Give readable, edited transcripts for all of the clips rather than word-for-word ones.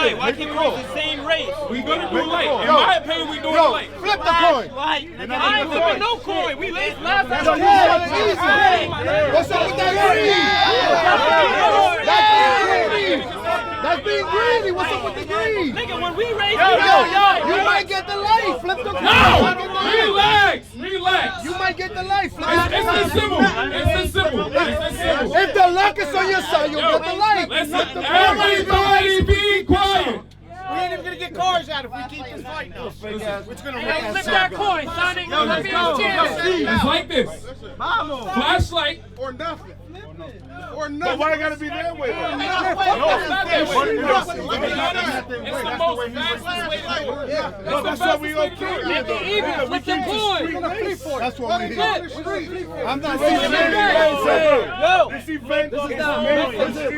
light? Why can't we race the same race? We gonna do light. In my opinion, we doing light. Flip the coin. I ain't flipping no coin. We raced last time. What's up with that green? That's being greedy. What's up with the green? Nigga, when we race, you might get the light. Flip the coin. No! Relax. You might get the light. Flip It's this simple. If the luck is on your side, you'll get the light. Listen, everybody be quiet. We ain't even gonna get cars out if we keep this fight now. flip that coin, Sonic. Let me It's like this. Flashlight. Or nothing. Or nothing. But why I gotta be that way? No, it's not that way. It's the most fastest way to do it. No, that's what we okay. Make it even. Flip the coin. That's what we need. I'm not This event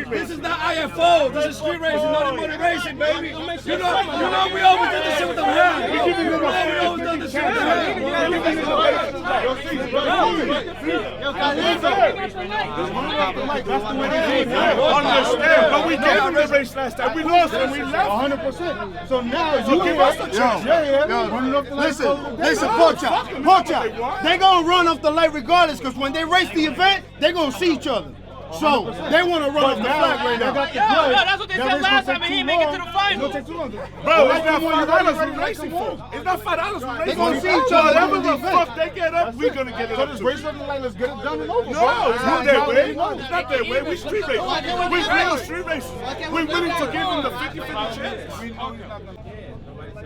This is not IFO. This is street racing, not money racing, baby. You know, we always did this shit with them hands. We always done this shit with them Understand, but we gave him the race last time. We lost and we left. 100%. So now you give us a chance. Listen, Portia. They gonna run off the light regardless, because when they race the event, they gonna see each other. So they want to run off the flag right now. That's what they said last time, and he didn't make it to the final. Bro, it's not $5 we're racing for. It's not $5 we're racing for. They gonna see each other. Whatever the fuck they get up, we gonna get it up. Just race on the light. Let's get it done and over. No, it's not that way. It's not that way. We street racers. We real street racers. We're willing to give them the 50-50 chance.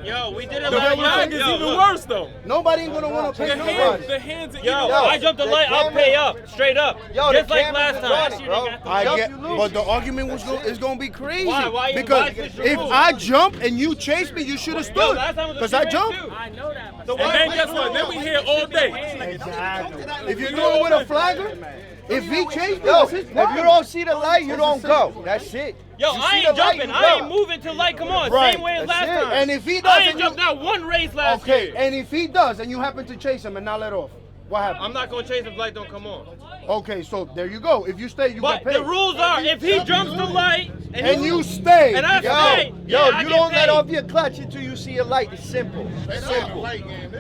Yo, we did it The like flag is even worse though. Nobody ain't gonna want to pay nobody. The hands are Yo, I jumped the light, I'll pay up, straight up. Just like last time. I get, but the argument is gonna be crazy. Why Because switch the if rules? I jump and you chase me, you should have stood. last time was a Because I street jumped. race, too. I know that. And then guess what? Then we here all day. If you're going with a flagger, if he chased me, Yo, that's his if you problem. don't see the light, you don't go. That's it. Yo, You I see ain't the light, jumping. you I go. ain't moving till light come on. Right, Same way as that's last it. time. And if he I does, ain't and jumped you, not one race last okay, year. and if he does, and you happen to chase him and not let off, what happens? I'm not gonna chase if light don't come on. Okay, so there you go. If you stay, you But get paid. the rules are, if he jumps the light and you stay, and I stay, Yo, I you get don't let paid. off your clutch until you see a light. It's simple.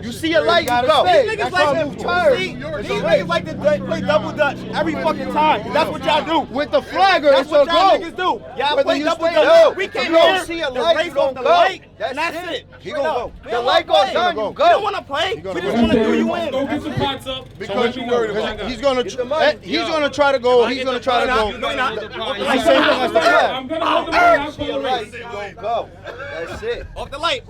You see a light, you gotta go. stay. These That's niggas how I like move to tires. these niggas like to play double dutch every fucking time. That's what y'all do. with the flagger, That's it's what a y'all go. niggas do. Y'all Whether play you double stay dutch. or We not. came If you don't here see to a light, race you don't off the go. light, That's and that's it. it. He gonna go. The light goes on, you go. go. We don't want to play. gonna We go. just want to do you Go in. get some pots up. Because you worried about he's gonna Get the money. he's gonna try to go. He's gonna try to go. No, not. Like same thing as the flag. I'm gonna hold the money out for See a the light, race. you don't go. That's it. Off the light.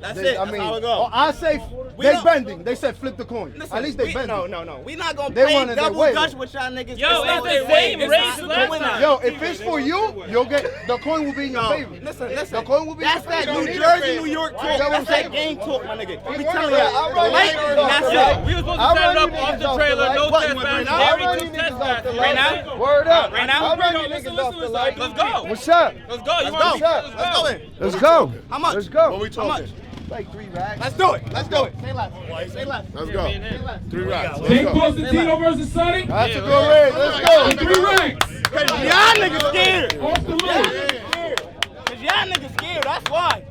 That's They- it. I That's mean, how it goes. I say We they don't- bending. They said flip the coin. Listen, At least they we- bending. No. We not gonna They play wanted their double way, dutch though. with y'all niggas. Yo, not it's their the way. same It's race not as the last winner. time. Yo, if it's for you, you'll get the coin will be in your favor. Listen. The coin will be. That's in your that favor. New Jersey, New York talk. Is that what That's I'm saying? that game talk, my nigga. We I'll telling run y'all. you The light, niggas that's off the it. light. We were supposed to I'll set run it up you off niggas the off the trailer, light. no What, test you match, want they I'll already run took you test niggas off match. the Right light. now? Word up. Right now? I'll run you Listen, niggas off the light. Let's go. What's up? Let's go. You Let's want go. to Let's go then. Let's go. How much? Let's go. What we talking? Like 3 racks. Let's do it. Let's do it. Say less. Say less. Let's go. 3 racks. Jake Constantino versus Sonny. That's a good race. Let's go. 3 ranks. Cause y'all niggas scared. Off the loop. Cause y'all niggas scared. That's why.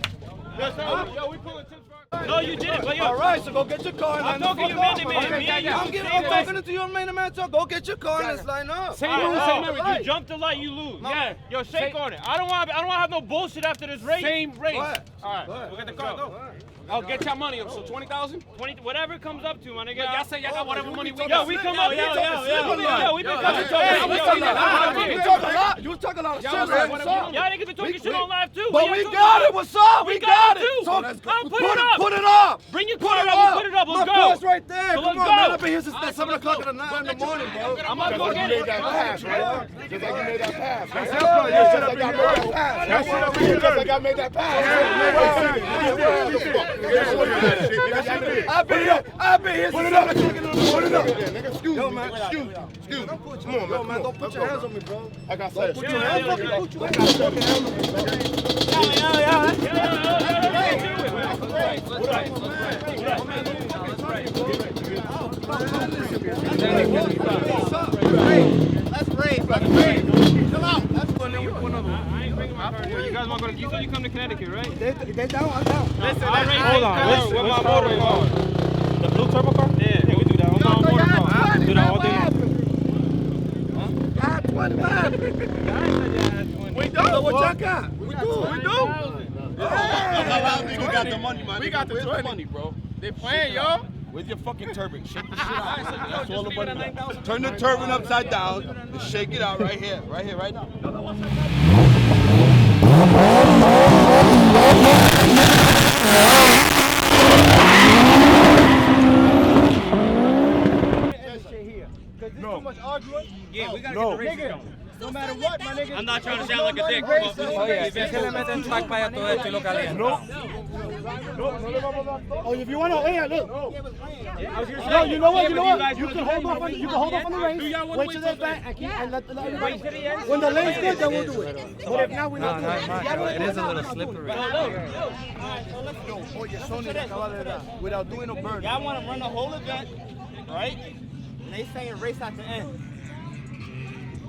Yo, we pulling tips for. No, you didn't. But yo, All right, so go get your car and I'm line talking the to fuck you, up. man. Okay, Me and you. I'm talking to you, man. So go get your car and let's line up. Same rule, same everything. You jump the light, you lose. Yeah. Yo, shake on it. I don't want to have no bullshit after this race. Same race. What? All right, we'll get the car. Go. I'll get your money up. So 20,000. 20, whatever it comes up to, my nigga. Y'all say y'all got whatever money we Yo, got. we come up. Yo, we been coming. You talk a lot. You talk a lot of shit, man. What's up? Y'all niggas been talking shit on live too. But we got it. What's up? We got it. too. So I'll put it up. Put it up. Bring your Put car it up. up. Put it up. Let's My go. car's right there. So Come let's on, man. go. I've been here since 7 o'clock in the morning, bro. I'm gonna go get it. Just like you made that pass. Just like I made that pass. I've been here since 7 o'clock in the morning. Put it up. Excuse me. man. Excuse me. Come on, man. Yo, man, don't put your hands on me, bro. I got said. Put your hands on me. Put your hands on me. Let's race. Come out. That's one. I ain't bringing my car. You guys want want to go to, you said you come to Connecticut, right? They down, I'm down. Listen, Hold on, what's my motor car? The blue turbo car? Yeah, we do that. I'm on motor car. Do that all day long. We do. What y'all got? We do. We got the money, man. We got the 20. money, bro. They playing, y'all. Where's your fucking turban? Shake the shit out. That's all the money. Turn the turban upside down and shake it out right here, right now. No. Much arguing? Yeah, we gotta get the race going. No matter what, my nigga. I'm not trying to sound like a dick. Oye, se le meten track para todo esto y lo calienta. No le vamos a dar todo. Oh, if you want to, yeah, look. No, you know what? You can hold off on the reins. Wait till they're back and let everybody. When the lane's good, then we'll do it. But if not, we don't do it. It is a little slippery. Without doing a burn. Y'all want to run the whole event, right? And they saying race at the end.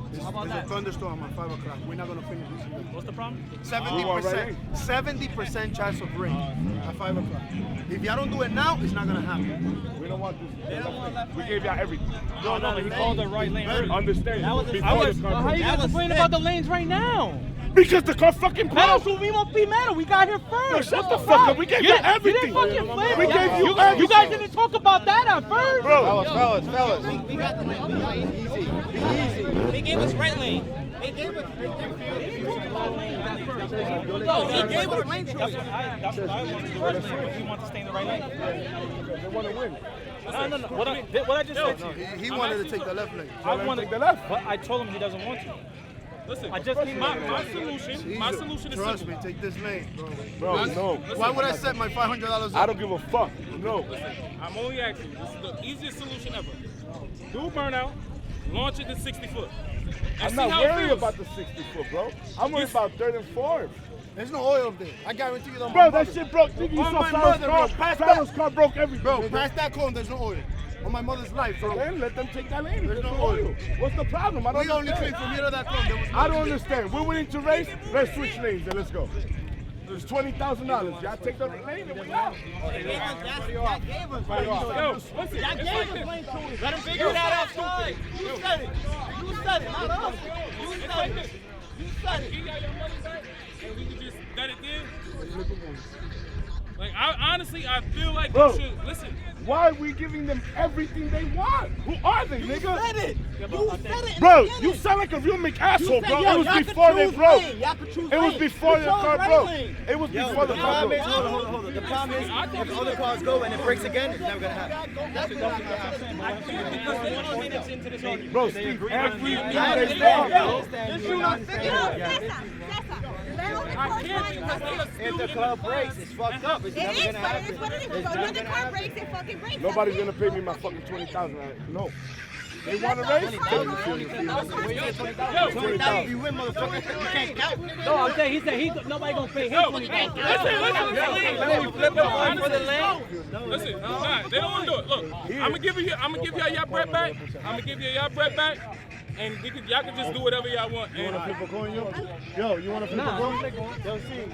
There's a thunderstorm at 5 o'clock. We're not going to finish this event. What's the problem? 70% chance of rain at 5 o'clock. If y'all don't do it now, it's not going to happen. We don't want this. We gave y'all everything. No, but he called the right lane early. Understand? How you guys complaining about the lanes right now? Because the car fucking Metal, broke. so we won't be metal. We got here first. Shut the fuck up. We gave you everything. You didn't fucking flip. We gave you everything. You guys didn't talk about that at first. Bro. Fellas. We got the lane. Easy. They gave us right lane. They gave us lane choice. That's what I want to do. Right lane. He wants to stay in the right lane. They want to win. No. What I just said to you. He wanted to take the left lane. I want to take the left, but I told him he doesn't want to. Listen, I just came my solution is Trust simple. me, take this lane, Bro, no. Why would I set my $500 I up? don't give a fuck. No. I'm only asking. This is the easiest solution ever. Do a burnout, launch it to 60 foot. I'm not worried about the 60 foot, bro. I'm worried about 3rd and 4th. There's no oil up there. I guarantee you. Bro, that shit broke. Nigga, you On saw my Farrell's mother, car. bro. Pass Farrell's car broke everything. Bro, past that cone, there's no oil. On my mother's life, bro. Then let them take that lane. There's no oil. oil. What's the problem? I don't We only understand. came from here to that cone. There was no I don't understand. We're willing to race. Let's switch lanes and let's go. There's $20,000. Y'all take the lane and we out. Yo, listen, let him figure that out, stupid. You said it, not us. You said it. He got your money back, and we can just let it in. Like, honestly, I feel like Bro. you should listen. Why are we giving them everything they want? Who are they, nigga? You said it. Bro, you sound like a real McAsshole, bro. It was before they broke. It was before the car broke. It was before the car broke. Hold on. The problem is, if other cars go and it breaks again, it's never gonna happen. Bro, Steve, everything they want. If the car breaks, it's fucked up. It's never gonna happen. When the car breaks, it fucking breaks. Nobody's gonna pay me my fucking $20,000. No. They want to race? You win, motherfucker. You can't count. No, I'm saying he said nobody gonna pay him $20,000. Listen, nah, they don't want to do it. Look, I'm gonna give y'all your bread back. And y'all can just do whatever y'all want. You want to flip a coin, yo? Yo, you want to flip a coin? Yo, see.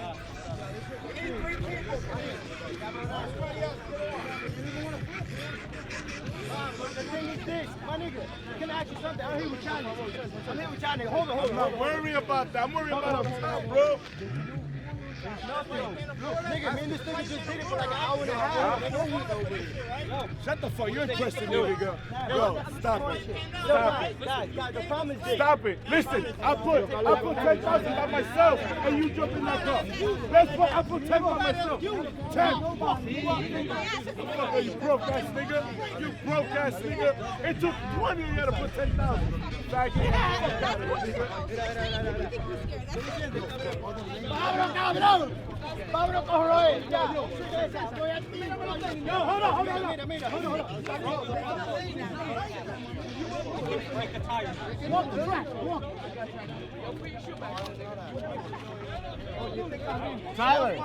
The thing is this, my nigga, can I ask you something? I'm here with y'all nigga. Hold on. I'm not worried about that. I'm worried about time, bro. Nigga, me and this nigga just did it for like an hour and a half. Shut the fuck. You're interested, nigga. Yo, stop it. Guys, the problem is this. Stop it. Listen, I put 10,000 by myself, and you jump in that car. I put 10 by myself. 10. You broke ass nigga. You broke ass nigga. It took 20 of you to put 10,000. Vámonos, cojo, ya. Yo, hold on. Walk the track, walk. Tyler.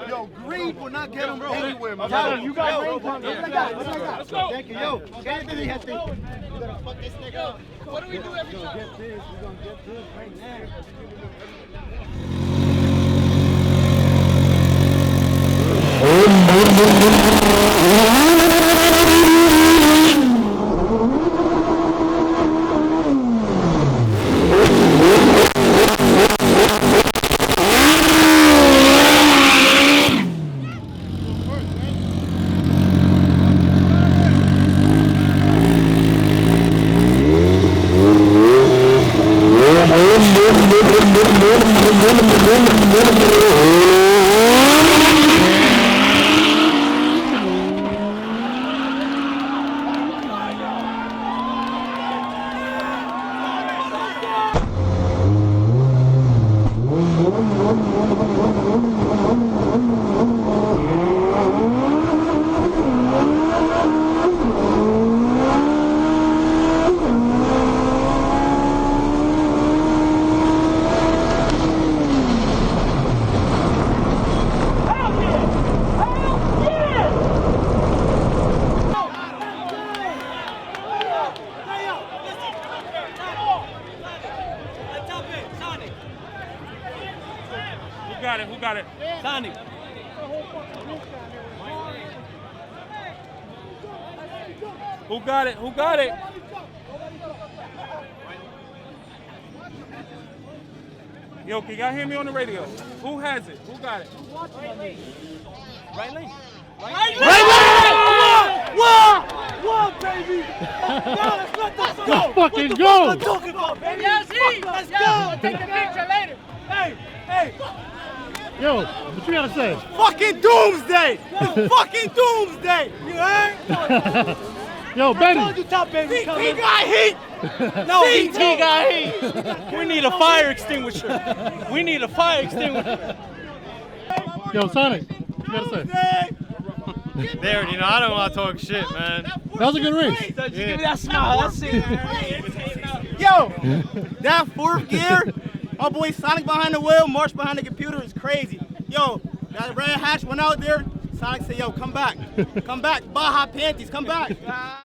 Yo, greed will not get him anywhere, man. Tyler, you got rain pump. Let's go. Thank you, yo. Get this nigga. What do we do every time? We're gonna get this right now. Who got it? Sonic. Who got it? Who got it? Yo, can y'all hear me on the radio? Who has it? Who got it? Right lane. What, baby? Let's fucking go. Let's go. Take the picture later. Hey. Yo, what you gotta say? Fucking doomsday. It's fucking doomsday. You heard? Yo, Benny. He got heat. No, he got heat. We need a fire extinguisher. We need a fire extinguisher. Yo, Sonic, what you gotta say? There, I don't want to talk shit, man. That was a good race. Give me that smile. That's it. Yo, that fourth gear, my boy Sonic behind the wheel, Marsh behind the computer is crazy. Yo, that red hatch went out there. Sonic said, yo, come back. Come back. Baja panties, come back.